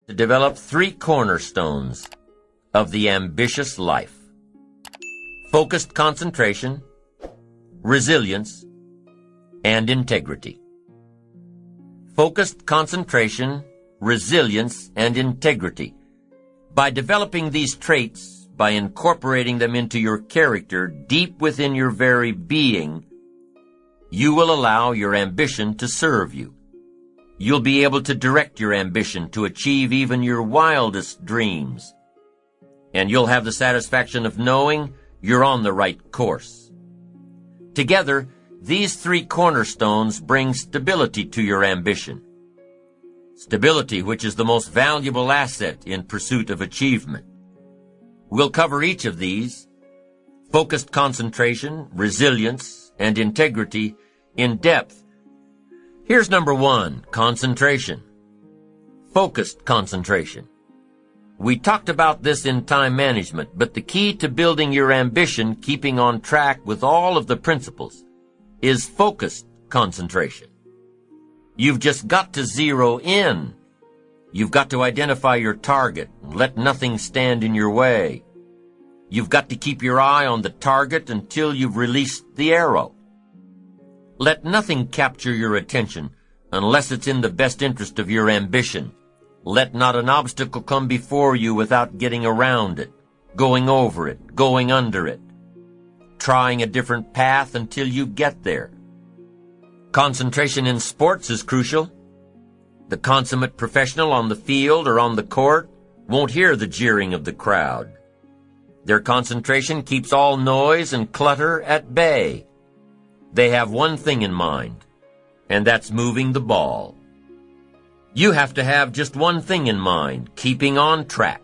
to develop 3 cornerstones of the ambitious life: focused concentration, resilience, and integrity. Focused concentration, resilience, and integrity. By developing these traits, by incorporating them into your character deep within your very being, you will allow your ambition to serve you. You'll be able to direct your ambition to achieve even your wildest dreams. And you'll have the satisfaction of knowing you're on the right course. Together, these 3 cornerstones bring stability to your ambition. Stability, which is the most valuable asset in pursuit of achievement. We'll cover each of these, focused concentration, resilience, and integrity, in depth. Here's number 1, concentration. Focused concentration. We talked about this in time management, but the key to building your ambition, keeping on track with all of the principles, is focused concentration. You've just got to zero in. You've got to identify your target and let nothing stand in your way. You've got to keep your eye on the target until you've released the arrow. Let nothing capture your attention unless it's in the best interest of your ambition. Let not an obstacle come before you without getting around it, going over it, going under it, trying a different path until you get there. Concentration in sports is crucial. The consummate professional on the field or on the court won't hear the jeering of the crowd. Their concentration keeps all noise and clutter at bay. They have one thing in mind, and that's moving the ball. You have to have just one thing in mind, keeping on track,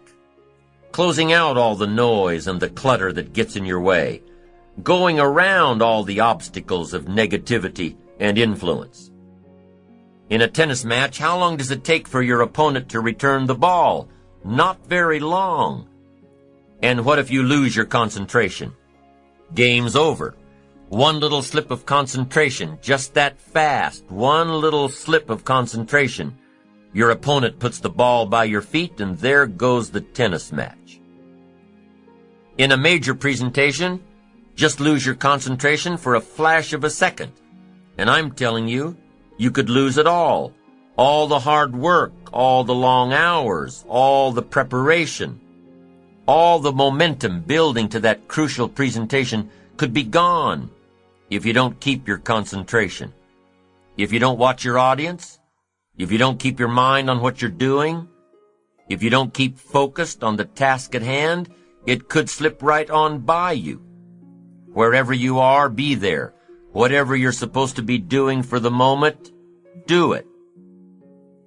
closing out all the noise and the clutter that gets in your way, going around all the obstacles of negativity and influence. In a tennis match, how long does it take for your opponent to return the ball? Not very long. And what if you lose your concentration? Game's over. One little slip of concentration, just that fast, one little slip of concentration. Your opponent puts the ball by your feet, and there goes the tennis match. In a major presentation, just lose your concentration for a flash of a second. And I'm telling you, you could lose it all. All the hard work, all the long hours, all the preparation, all the momentum building to that crucial presentation could be gone if you don't keep your concentration. If you don't watch your audience, if you don't keep your mind on what you're doing, if you don't keep focused on the task at hand, it could slip right on by you. Wherever you are, be there. Whatever you're supposed to be doing for the moment, do it.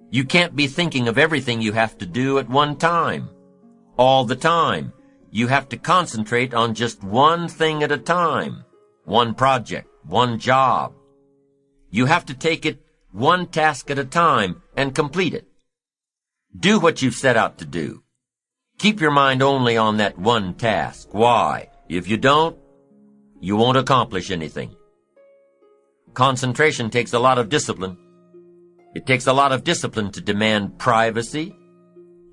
You can't be thinking of everything you have to do at one time. All the time. You have to concentrate on just one thing at a time. One project, one job. You have to take it one task at a time and complete it. Do what you've set out to do. Keep your mind only on that one task. Why? If you don't, you won't accomplish anything. Concentration takes a lot of discipline. It takes a lot of discipline to demand privacy,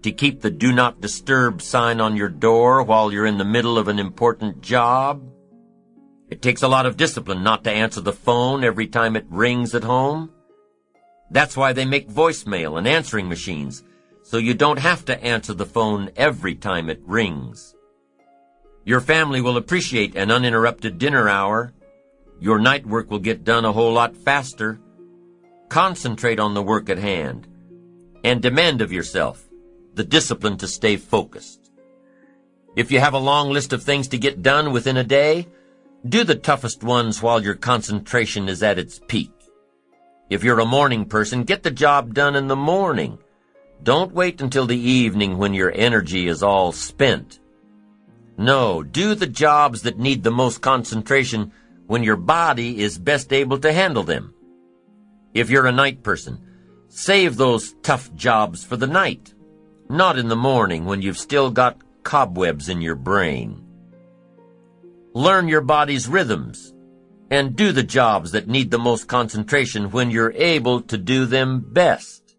to keep the do not disturb sign on your door while you're in the middle of an important job. It takes a lot of discipline not to answer the phone every time it rings at home. That's why they make voicemail and answering machines, so you don't have to answer the phone every time it rings. Your family will appreciate an uninterrupted dinner hour. Your night work will get done a whole lot faster. Concentrate on the work at hand, and demand of yourself the discipline to stay focused. If you have a long list of things to get done within a day, do the toughest ones while your concentration is at its peak. If you're a morning person, get the job done in the morning. Don't wait until the evening when your energy is all spent. No, do the jobs that need the most concentration when your body is best able to handle them. If you're a night person, save those tough jobs for the night, not in the morning when you've still got cobwebs in your brain. Learn your body's rhythms and do the jobs that need the most concentration when you're able to do them best.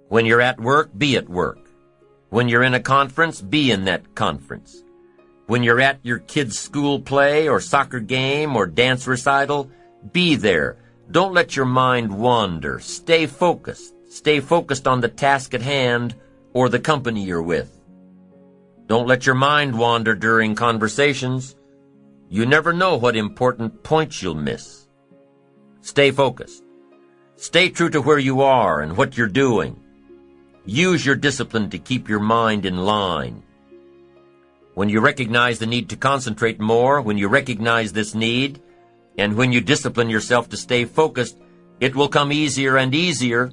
When you're at work, be at work. When you're in a conference, be in that conference. When you're at your kid's school play or soccer game or dance recital, be there. Don't let your mind wander. Stay focused. Stay focused on the task at hand or the company you're with. Don't let your mind wander during conversations. You never know what important points you'll miss. Stay focused. Stay true to where you are and what you're doing. Use your discipline to keep your mind in line. When you recognize the need to concentrate more, when you recognize this need, and when you discipline yourself to stay focused, it will come easier and easier.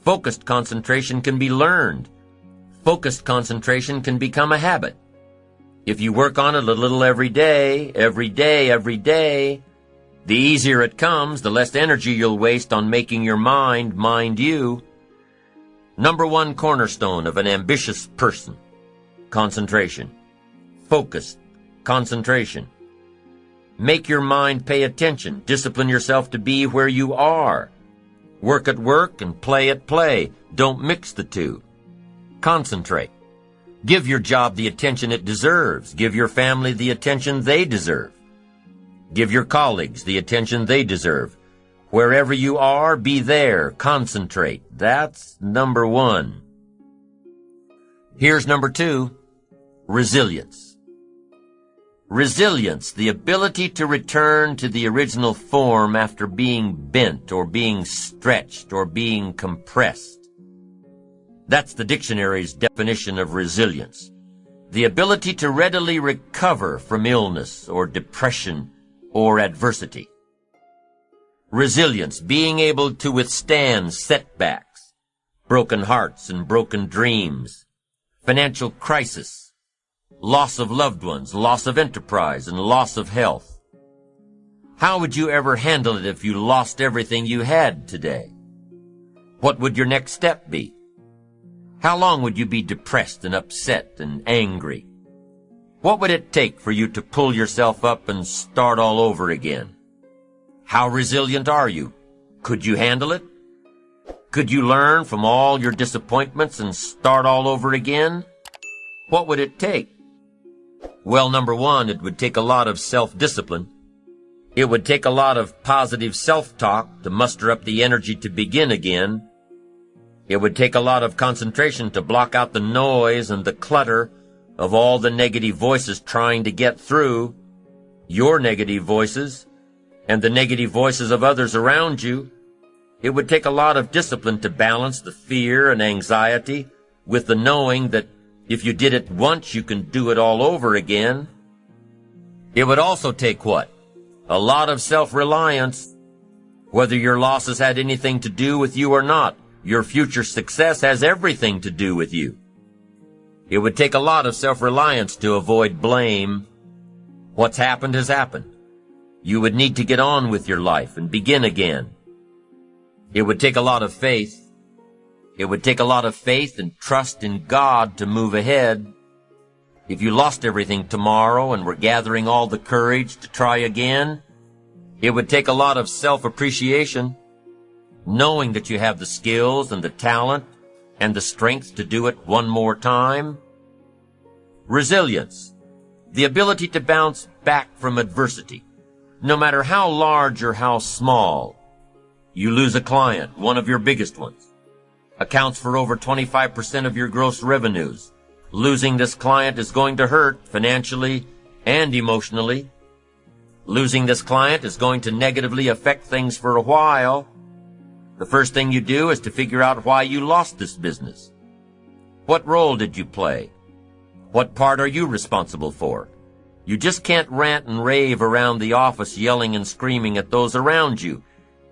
Focused concentration can be learned. Focused concentration can become a habit. If you work on it a little every day, the easier it comes, the less energy you'll waste on making your mind you. Number one cornerstone of an ambitious person: concentration. Focused concentration. Make your mind pay attention. Discipline yourself to be where you are. Work at work and play at play. Don't mix the two. Concentrate. Give your job the attention it deserves. Give your family the attention they deserve. Give your colleagues the attention they deserve. Wherever you are, be there. Concentrate. That's number one. Here's number two: resilience. Resilience, the ability to return to the original form after being bent or being stretched or being compressed. That's the dictionary's definition of resilience. The ability to readily recover from illness or depression or adversity. Resilience, being able to withstand setbacks, broken hearts and broken dreams, financial crisis, loss of loved ones, loss of enterprise, and loss of health. How would you ever handle it if you lost everything you had today? What would your next step be? How long would you be depressed and upset and angry? What would it take for you to pull yourself up and start all over again? How resilient are you? Could you handle it? Could you learn from all your disappointments and start all over again? What would it take? Well, number one, it would take a lot of self-discipline. It would take a lot of positive self-talk to muster up the energy to begin again. It would take a lot of concentration to block out the noise and the clutter of all the negative voices trying to get through, your negative voices, and the negative voices of others around you. It would take a lot of discipline to balance the fear and anxiety with the knowing that if you did it once, you can do it all over again. It would also take what? A lot of self-reliance. Whether your losses had anything to do with you or not, your future success has everything to do with you. It would take a lot of self-reliance to avoid blame. What's happened has happened. You would need to get on with your life and begin again. It would take a lot of faith. It would take a lot of faith and trust in God to move ahead. If you lost everything tomorrow and were gathering all the courage to try again, it would take a lot of self-appreciation, knowing that you have the skills and the talent and the strength to do it one more time. Resilience, the ability to bounce back from adversity, no matter how large or how small. You lose a client, one of your biggest ones. Accounts for over 25% of your gross revenues. Losing this client is going to hurt financially and emotionally. Losing this client is going to negatively affect things for a while. The first thing you do is to figure out why you lost this business. What role did you play? What part are you responsible for? You just can't rant and rave around the office yelling and screaming at those around you.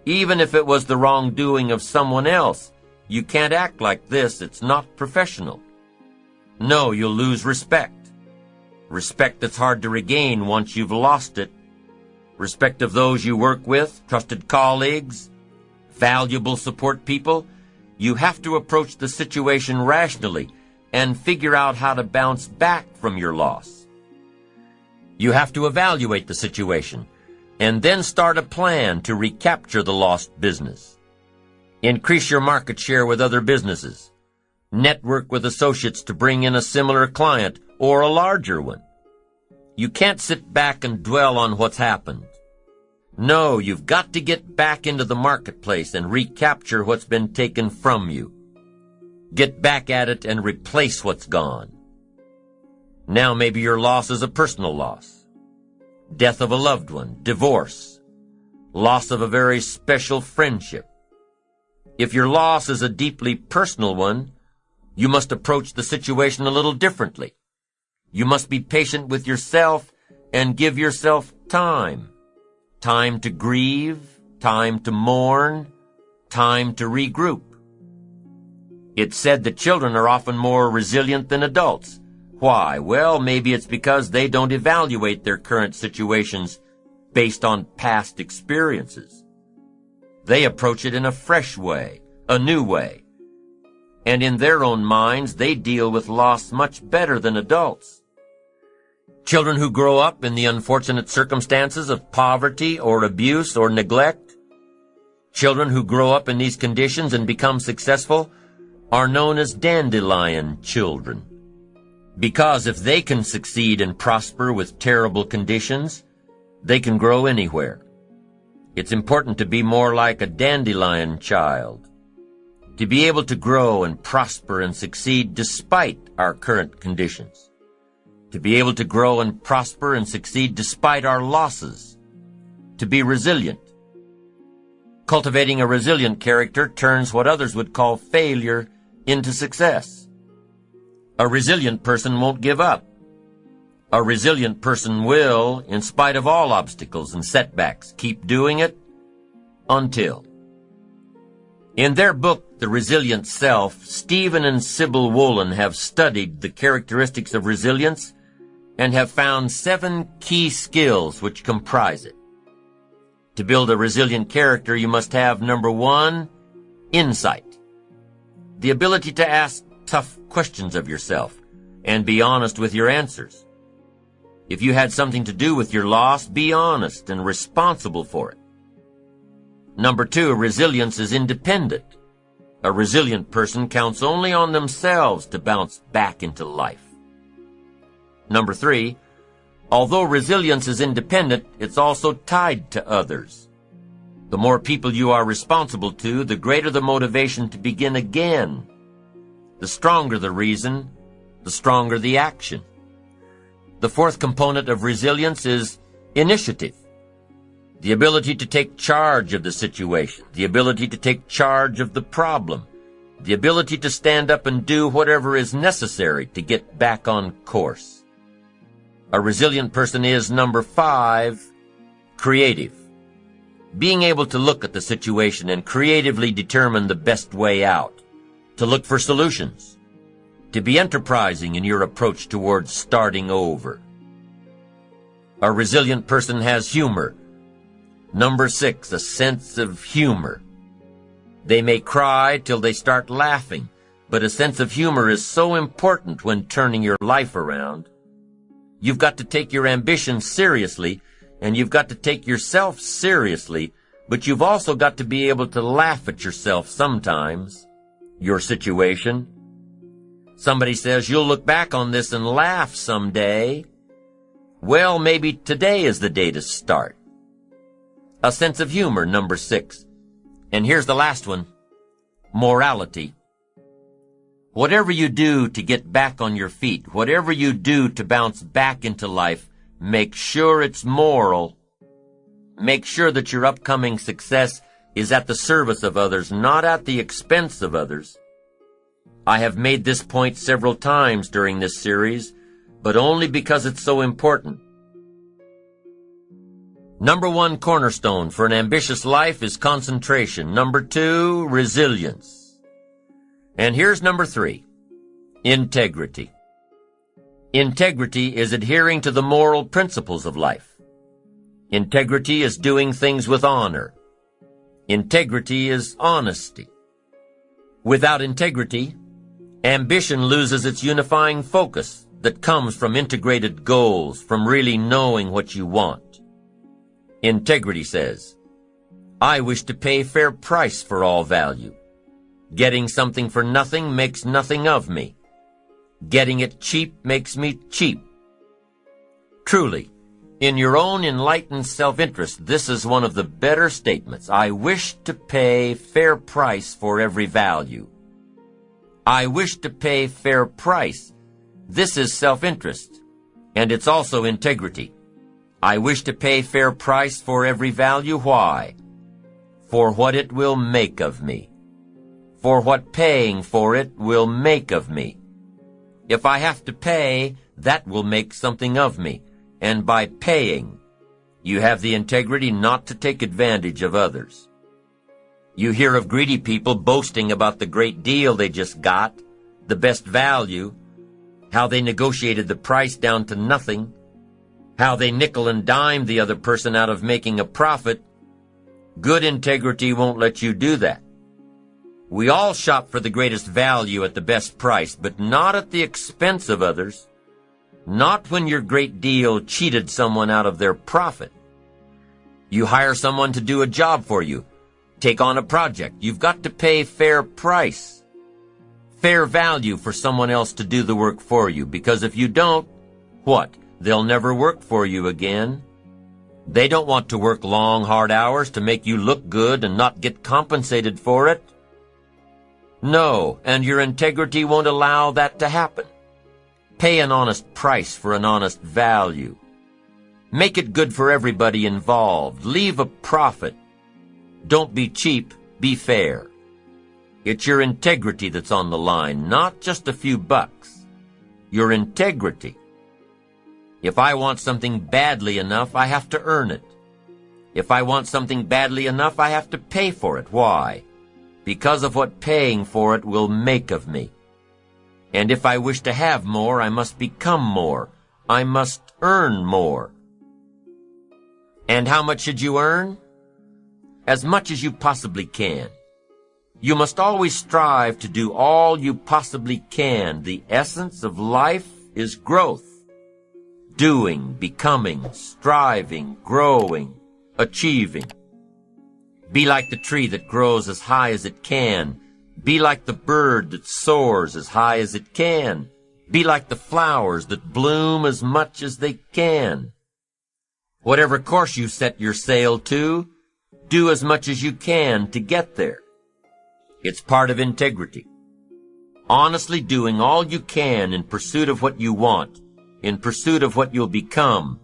Even if it was the wrongdoing of someone else, you can't act like this. It's not professional. No, you'll lose respect. Respect that's hard to regain once you've lost it. Respect of those you work with, trusted colleagues, valuable support people. You have to approach the situation rationally and figure out how to bounce back from your loss. You have to evaluate the situation and then start a plan to recapture the lost business. Increase your market share with other businesses. Network with associates to bring in a similar client or a larger one. You can't sit back and dwell on what's happened. No, you've got to get back into the marketplace and recapture what's been taken from you. Get back at it and replace what's gone. Now maybe your loss is a personal loss. Death of a loved one, divorce, loss of a very special friendship. If your loss is a deeply personal one, you must approach the situation a little differently. You must be patient with yourself and give yourself time. Time to grieve, time to mourn, time to regroup. It's said that children are often more resilient than adults. Why? Well, maybe it's because they don't evaluate their current situations based on past experiences. They approach it in a fresh way, a new way. And in their own minds, they deal with loss much better than adults. Children who grow up in the unfortunate circumstances of poverty or abuse or neglect, children who grow up in these conditions and become successful, are known as dandelion children. Because if they can succeed and prosper with terrible conditions, they can grow anywhere. It's important to be more like a dandelion child, to be able to grow and prosper and succeed despite our current conditions, to be able to grow and prosper and succeed despite our losses, to be resilient. Cultivating a resilient character turns what others would call failure into success. A resilient person won't give up. A resilient person will, in spite of all obstacles and setbacks, keep doing it until. In their book, The Resilient Self, Stephen and Sybil Wolin have studied the characteristics of resilience and have found 7 key skills which comprise it. To build a resilient character, you must have, number 1, insight. The ability to ask tough questions of yourself and be honest with your answers. If you had something to do with your loss, be honest and responsible for it. Number 2, resilience is independent. A resilient person counts only on themselves to bounce back into life. Number 3, although resilience is independent, it's also tied to others. The more people you are responsible to, the greater the motivation to begin again. The stronger the reason, the stronger the action. The 4th component of resilience is initiative. The ability to take charge of the situation, the ability to take charge of the problem, the ability to stand up and do whatever is necessary to get back on course. A resilient person is, number 5, creative. Being able to look at the situation and creatively determine the best way out. To look for solutions, to be enterprising in your approach towards starting over. A resilient person has humor. Number 6, a sense of humor. They may cry till they start laughing, but a sense of humor is so important when turning your life around. You've got to take your ambitions seriously, and you've got to take yourself seriously, but you've also got to be able to laugh at yourself sometimes. Your situation. Somebody says you'll look back on this and laugh someday. Well, maybe today is the day to start. A sense of humor, number 6. And here's the last one. Morality. Whatever you do to get back on your feet, whatever you do to bounce back into life, make sure it's moral. Make sure that your upcoming success is at the service of others, not at the expense of others. I have made this point several times during this series, but only because it's so important. Number 1 cornerstone for an ambitious life is concentration. Number 2, resilience. And here's number 3, integrity. Integrity is adhering to the moral principles of life. Integrity is doing things with honor. Integrity is honesty. Without integrity, ambition loses its unifying focus that comes from integrated goals, from really knowing what you want. Integrity says, I wish to pay fair price for all value. Getting something for nothing makes nothing of me. Getting it cheap makes me cheap. Truly, in your own enlightened self-interest, this is one of the better statements. I wish to pay fair price for every value. I wish to pay fair price. This is self-interest, and it's also integrity. I wish to pay fair price for every value. Why? For what it will make of me. For what paying for it will make of me. If I have to pay, that will make something of me. And by paying, you have the integrity not to take advantage of others. You hear of greedy people boasting about the great deal they just got, the best value, how they negotiated the price down to nothing, how they nickel and dime the other person out of making a profit. Good integrity won't let you do that. We all shop for the greatest value at the best price, but not at the expense of others. Not when your great deal cheated someone out of their profit. You hire someone to do a job for you. Take on a project. You've got to pay fair price, fair value for someone else to do the work for you, because if you don't, what? They'll never work for you again. They don't want to work long, hard hours to make you look good and not get compensated for it. No, and your integrity won't allow that to happen. Pay an honest price for an honest value. Make it good for everybody involved. Leave a profit. Don't be cheap, be fair. It's your integrity that's on the line, not just a few bucks. Your integrity. If I want something badly enough, I have to earn it. If I want something badly enough, I have to pay for it. Why? Because of what paying for it will make of me. And if I wish to have more, I must become more. I must earn more. And how much should you earn? As much as you possibly can. You must always strive to do all you possibly can. The essence of life is growth. Doing, becoming, striving, growing, achieving. Be like the tree that grows as high as it can. Be like the bird that soars as high as it can. Be like the flowers that bloom as much as they can. Whatever course you set your sail to, do as much as you can to get there. It's part of integrity. Honestly doing all you can in pursuit of what you want, in pursuit of what you'll become.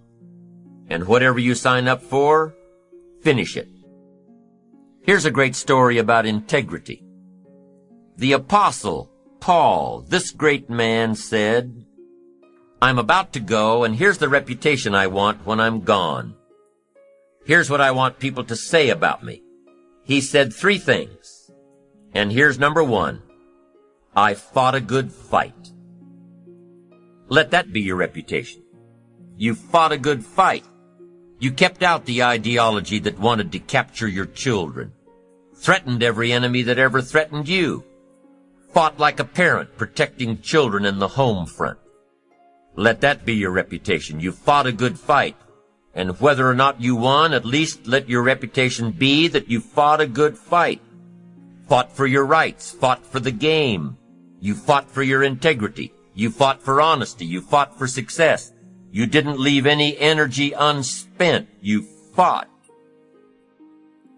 And whatever you sign up for, finish it. Here's a great story about integrity. The Apostle Paul, this great man, said, I'm about to go, and here's the reputation I want when I'm gone. Here's what I want people to say about me. He said 3 things. And here's number 1. I fought a good fight. Let that be your reputation. You fought a good fight. You kept out the ideology that wanted to capture your children, threatened every enemy that ever threatened you, fought like a parent protecting children in the home front. Let that be your reputation. You fought a good fight. And whether or not you won, at least let your reputation be that you fought a good fight. Fought for your rights, fought for the game. You fought for your integrity. You fought for honesty. You fought for success. You didn't leave any energy unspent. You fought.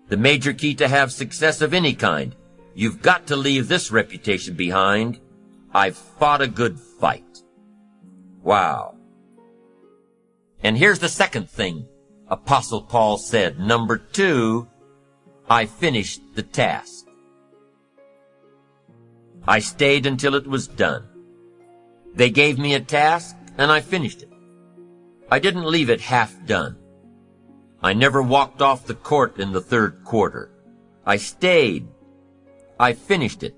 The major key to have success of any kind, you've got to leave this reputation behind. I've fought a good fight. Wow. And here's the second thing Apostle Paul said. Number 2, I finished the task. I stayed until it was done. They gave me a task, and I finished it. I didn't leave it half done. I never walked off the court in the 3rd quarter. I stayed. I finished it.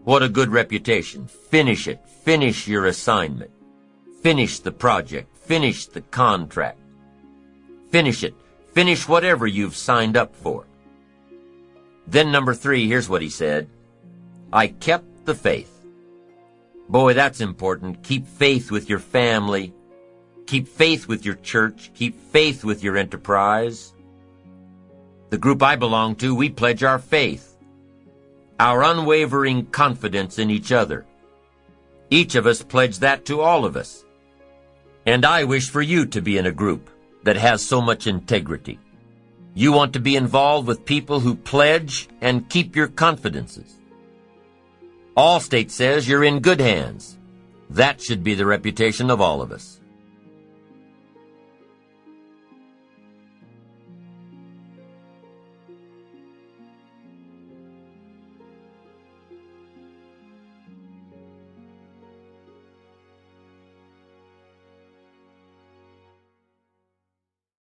What a good reputation. Finish it. Finish your assignment. Finish the project. Finish the contract. Finish it. Finish whatever you've signed up for. Then number 3, here's what he said. I kept the faith. Boy, that's important. Keep faith with your family. Keep faith with your church. Keep faith with your enterprise. The group I belong to, we pledge our faith, our unwavering confidence in each other. Each of us pledge that to all of us. And I wish for you to be in a group that has so much integrity. You want to be involved with people who pledge and keep your confidences. Allstate says you're in good hands. That should be the reputation of all of us.